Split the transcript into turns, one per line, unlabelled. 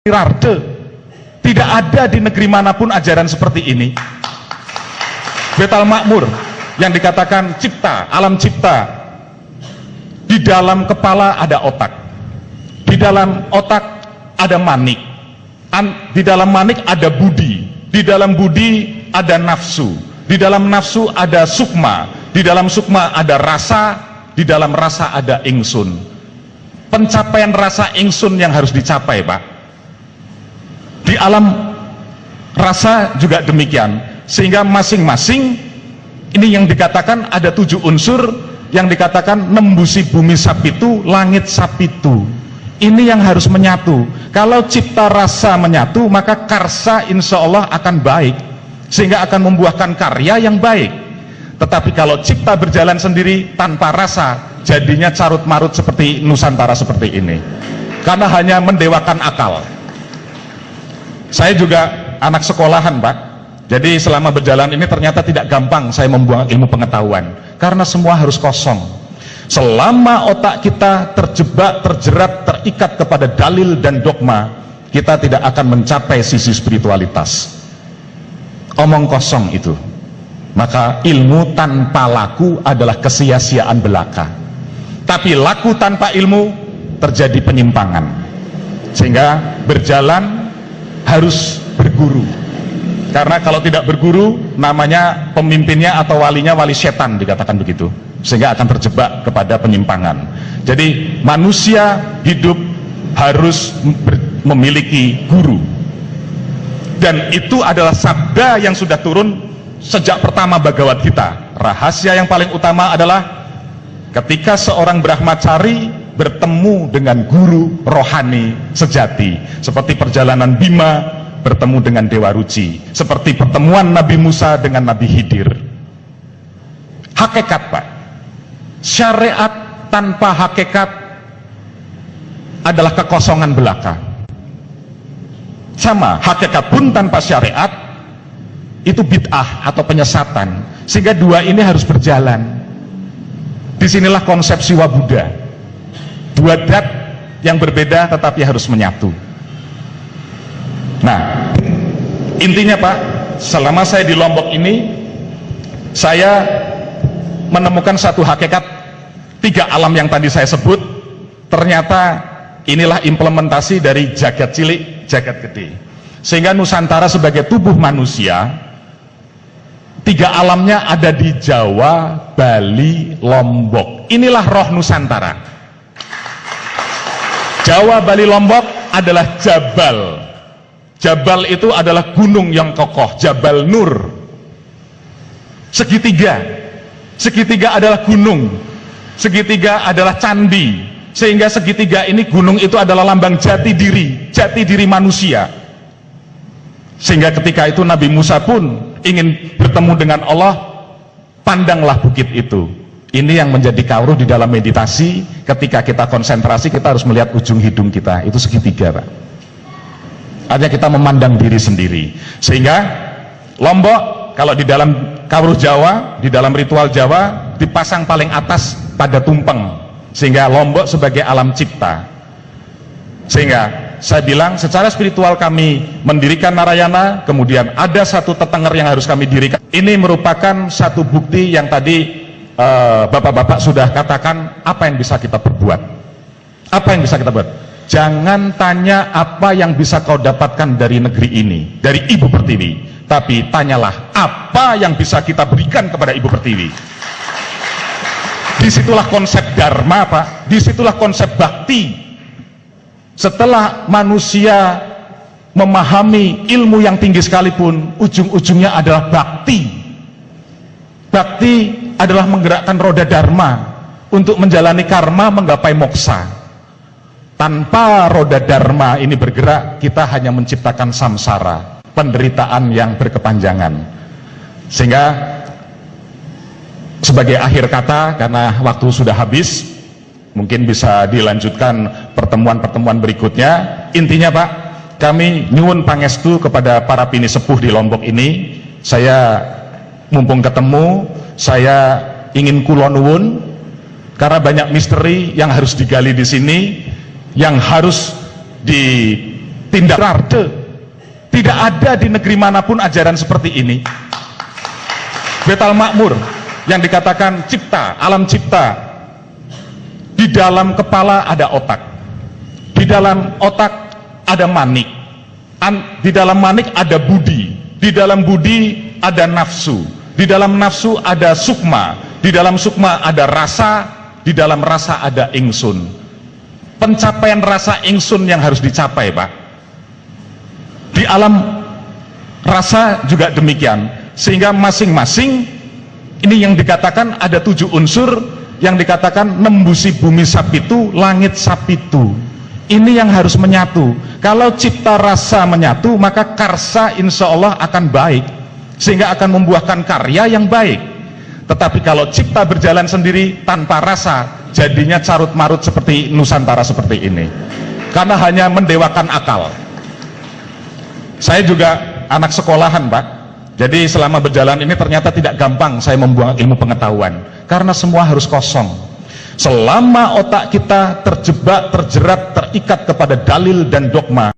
Rarde. Tidak ada di negeri manapun ajaran seperti ini. Betal Makmur yang dikatakan cipta, alam cipta. Di dalam kepala ada otak, di dalam otak ada manik, di dalam manik ada budi, di dalam budi ada nafsu, di dalam nafsu ada sukma, di dalam sukma ada rasa, di dalam rasa ada ingsun. Pencapaian rasa ingsun yang harus dicapai, Pak. Di alam rasa juga demikian, sehingga masing-masing ini yang dikatakan ada 7 unsur yang dikatakan nembusi bumi sapitu, langit sapitu. Ini yang harus menyatu. Kalau cipta rasa menyatu, maka karsa insya Allah akan baik, sehingga akan membuahkan karya yang baik. Tetapi kalau cipta berjalan sendiri tanpa rasa, jadinya carut marut seperti Nusantara seperti ini, karena hanya mendewakan akal. Saya juga anak sekolahan, Pak. Jadi selama berjalan ini ternyata tidak gampang saya membuang ilmu pengetahuan, karena semua harus kosong. Selama otak kita terjebak, terjerat, terikat kepada dalil dan dogma, kita tidak akan mencapai sisi spiritualitas. Omong kosong itu. Maka ilmu tanpa laku adalah kesia-siaan belaka. Tapi laku tanpa ilmu terjadi penyimpangan. Sehingga berjalan harus berguru. Karena kalau tidak berguru, namanya pemimpinnya atau walinya wali setan, dikatakan begitu, sehingga akan terjebak kepada penyimpangan. Jadi manusia hidup harus memiliki guru, dan itu adalah sabda yang sudah turun sejak pertama Bhagavad Gita. Rahasia yang paling utama adalah ketika seorang Brahmacari bertemu dengan guru rohani sejati, seperti perjalanan Bima bertemu dengan Dewa Ruci, seperti pertemuan Nabi Musa dengan Nabi Khidir. Hakikat, Pak. Syariat tanpa hakikat adalah kekosongan belaka. Sama, hakikat pun tanpa syariat itu bid'ah atau penyesatan. Sehingga dua ini harus berjalan. Disinilah konsep Siwa Buddha. Dua dat yang berbeda tetapi harus menyatu. Nah, intinya, Pak, selama saya di Lombok ini, saya menemukan satu hakikat 3 alam yang tadi saya sebut. Ternyata inilah implementasi dari jagat cilik, jagat gede. Sehingga Nusantara sebagai tubuh manusia, 3 alamnya ada di Jawa, Bali, Lombok. Inilah roh Nusantara. Jawa, Bali, Lombok adalah Jabal. Jabal itu adalah gunung yang kokoh, Jabal Nur. Segitiga, segitiga adalah gunung, segitiga adalah candi, sehingga segitiga ini, gunung itu adalah lambang jati diri manusia. Sehingga ketika itu Nabi Musa pun ingin bertemu dengan Allah, pandanglah bukit itu. Ini yang menjadi kauruh di dalam meditasi. Ketika kita konsentrasi, kita harus melihat ujung hidung kita, itu segitiga, Pak. Artinya kita memandang diri sendiri. Sehingga Lombok, kalau di dalam kauruh Jawa, di dalam ritual Jawa, dipasang paling atas pada tumpeng, sehingga Lombok sebagai alam cipta. Sehingga saya bilang secara spiritual kami mendirikan Narayana, kemudian ada satu tetenger yang harus kami dirikan. Ini merupakan satu bukti yang tadi bapak-bapak sudah katakan, apa yang bisa kita perbuat, apa yang bisa kita buat. Jangan tanya apa yang bisa kau dapatkan dari negeri ini, dari Ibu Pertiwi, tapi tanyalah apa yang bisa kita berikan kepada Ibu Pertiwi. Disitulah konsep dharma, Pak. Disitulah konsep bakti. Setelah manusia memahami ilmu yang tinggi sekalipun, ujung-ujungnya adalah bakti. Bakti adalah menggerakkan roda dharma untuk menjalani karma, menggapai moksa. Tanpa roda dharma ini bergerak, kita hanya menciptakan samsara, penderitaan yang berkepanjangan. Sehingga sebagai akhir kata, karena waktu sudah habis, mungkin bisa dilanjutkan pertemuan-pertemuan berikutnya. Intinya, Pak, kami nyuwun pangestu kepada para pini sepuh di Lombok ini. Saya mumpung ketemu, saya ingin kulonuwun, karena banyak misteri yang harus digali di sini, yang harus tindak rade. Tidak ada di negeri manapun ajaran seperti ini. Baitul Makmur yang dikatakan cipta, alam cipta, di dalam kepala ada otak, di dalam otak ada manik, di dalam manik ada budi, di dalam budi ada nafsu, di dalam nafsu ada sukma, di dalam sukma ada rasa, di dalam rasa ada ingsun. Pencapaian rasa ingsun yang harus dicapai, Pak. Di alam rasa juga demikian, sehingga masing-masing ini yang dikatakan ada 7 unsur yang dikatakan nembusi bumi sapitu, langit sapitu. Ini yang harus menyatu. Kalau cipta rasa menyatu, maka karsa insya Allah akan baik, sehingga akan membuahkan karya yang baik. Tetapi kalau cipta berjalan sendiri tanpa rasa, jadinya carut marut seperti Nusantara seperti ini, karena hanya mendewakan akal. Saya juga anak sekolahan, Pak. Jadi selama berjalan ini ternyata tidak gampang saya membuang ilmu pengetahuan, karena semua harus kosong. Selama otak kita terjebak, terjerat, terikat kepada dalil dan dogma,